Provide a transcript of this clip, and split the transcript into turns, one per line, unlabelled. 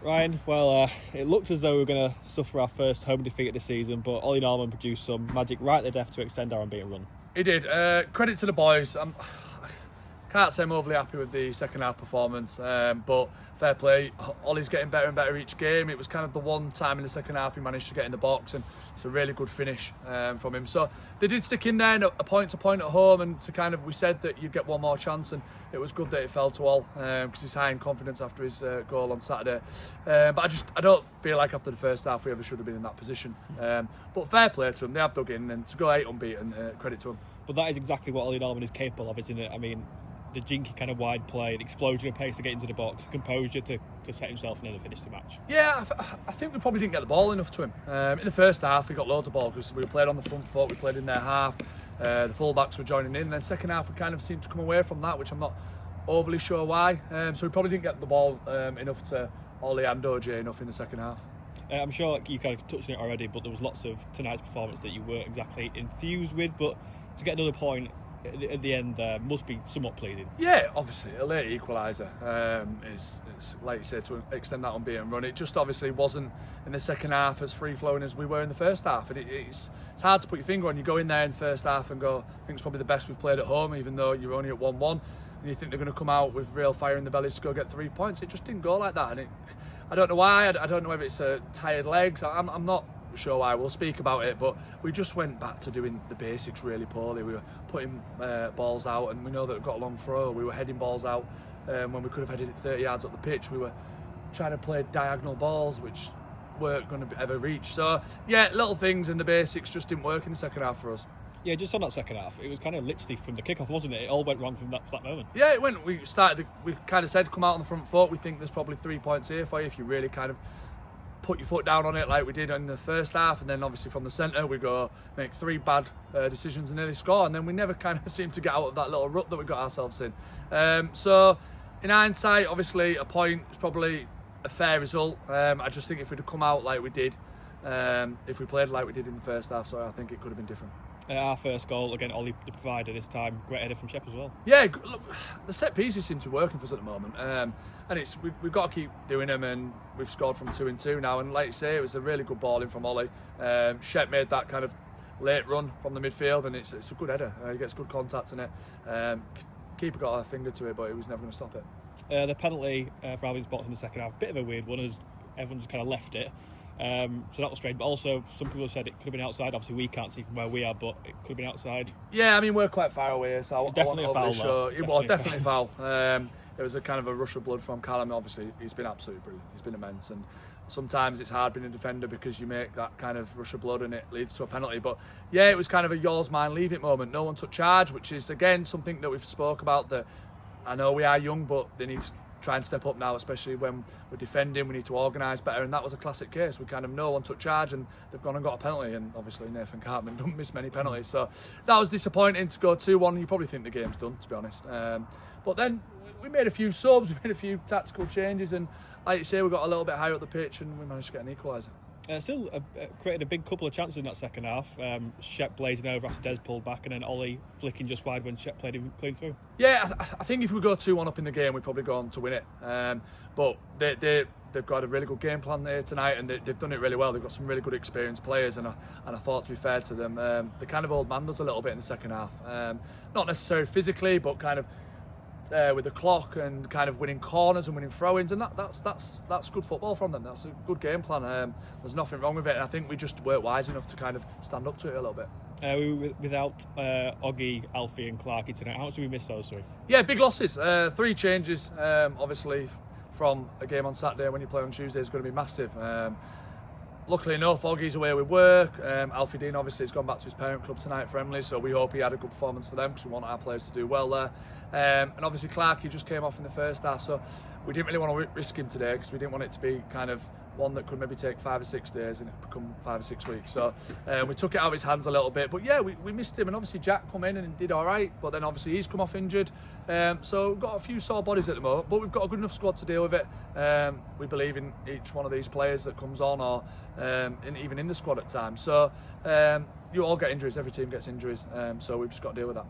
Ryan, well, it looked as though we were going to suffer our first home defeat of the season, but Ollie Norman produced some magic right at the death to extend our unbeaten run.
He did. Credit to the boys. Can't say I'm overly happy with the second half performance, but fair play. Ollie's getting better and better each game. It was kind of the one time in the second half he managed to get in the box, and it's a really good finish from him. So they did stick in there, a point to point at home, and to kind of, we said that you'd get one more chance, and it was good that it fell to all because he's high in confidence after his goal on Saturday. But I don't feel like after the first half we ever should have been in that position. But fair play to them. They have dug in, and to go 8 unbeaten, credit to them.
But that is exactly what Ollie Norman is capable of, isn't it? I mean, the jinky kind of wide play, the explosion of pace to get into the box, composure to set himself and then finish the match.
Yeah, I think we probably didn't get the ball enough to him. In the first half, we got loads of ball because we played on the front foot, we played in their half, the full-backs were joining in, and then second half we kind of seemed to come away from that, which I'm not overly sure why. So we probably didn't get the ball enough to Ollie and OJ enough in the second half.
I'm sure you kind of touched on it already, but there was lots of tonight's performance that you weren't exactly enthused with, but to get another point at the end must be somewhat pleasing.
Yeah, obviously a late equaliser is like you said, to extend that unbeaten run. It just obviously wasn't in the second half as free flowing as we were in the first half, and it's hard to put your finger on. You go in there in the first half and go, I think it's probably the best we've played at home, even though you're only at 1-1, and you think they're going to come out with real fire in the bellies to go get 3 points. It just didn't go like that, and I don't know why. I don't know if it's tired legs. I'm not sure why. We'll speak about it, but we just went back to doing the basics really poorly. We were putting balls out, and we know that we've got a long throw. We were heading balls out when we could have headed it 30 yards up the pitch. We were trying to play diagonal balls which weren't going to ever reach. So yeah, little things in the basics just didn't work in the second half for us.
Yeah, just on that second half, it was kind of literally from the kickoff, wasn't it? It all went wrong from that moment.
Yeah, it went. We kind of said, come out on the front foot. We think there's probably 3 points here for you if you really kind of put your foot down on it like we did in the first half, and then obviously from the centre we go make 3 bad decisions and nearly score, and then we never kind of seem to get out of that little rut that we got ourselves in. So in hindsight, obviously a point is probably a fair result. I just think if we'd have come out like we did, if we played like we did in the first half, so I think it could have been different.
Our first goal, again, Ollie the provider this time, great header from Shep as well.
Yeah, look, the set pieces seem to be working for us at the moment, and we've got to keep doing them, and we've scored from 2-2 now, and like you say, it was a really good ball in from Ollie. Shep made that kind of late run from the midfield, and it's a good header. He gets good contact in it. Keeper got a finger to it, but he was never going to stop it.
The penalty for Albion's box in the second half, bit of a weird one, as everyone just kind of left it. So that was strange, but also some people have said it could have been outside. Obviously we can't see from where we are, but it could have been outside.
Yeah, I mean we're quite far away, so
definitely a foul.
Sure. It was definitely a foul. It was a kind of a rush of blood from Callum. Obviously he's been absolutely brilliant. He's been immense, and sometimes it's hard being a defender because you make that kind of rush of blood and it leads to a penalty. But yeah, it was kind of a yours, mine, leave it moment. No one took charge, which is again something that we've spoke about. That I know we are young, but they need to try and step up now, especially when we're defending. We need to organise better, and that was a classic case. We kind of no one took charge, and they've gone and got a penalty, and obviously Nathan Cartman don't miss many penalties, so that was disappointing to go 2-1. You probably think the game's done, to be honest, but then we made a few subs, we made a few tactical changes, and like you say, we got a little bit higher up the pitch and we managed to get an equaliser.
Still created a big couple of chances in that second half. Shep blazing over after Des pulled back, and then Ollie flicking just wide when Shep played him clean through.
Yeah, I think if we go 2-1 up in the game, we'd probably go on to win it. But they've got a really good game plan there tonight, and they've done it really well. They've got some really good experienced players, and I thought, to be fair to them, they kind of old man us a little bit in the second half. Not necessarily physically, but kind of with the clock and kind of winning corners and winning throw-ins, and that's good football from them. That's a good game plan. There's nothing wrong with it, and I think we just weren't wise enough to kind of stand up to it a little bit.
We were without Oggy, Alfie and Clarkey tonight. How much did we miss those three?
Yeah, big losses. 3 changes, obviously, from a game on Saturday. When you play on Tuesday, is going to be massive. Luckily enough, Oggy's away with work. Alfie Dean obviously has gone back to his parent club tonight for Emily, so we hope he had a good performance for them because we want our players to do well there. And obviously Clarkey just came off in the first half, so we didn't really want to risk him today because we didn't want it to be kind of one that could maybe take 5 or 6 days and it become 5 or 6 weeks. So we took it out of his hands a little bit, but yeah, we missed him, and obviously Jack come in and did all right, but then obviously he's come off injured. So we've got a few sore bodies at the moment, but we've got a good enough squad to deal with it. We believe in each one of these players that comes on, or even in the squad at times. So you all get injuries, every team gets injuries, so we've just got to deal with that.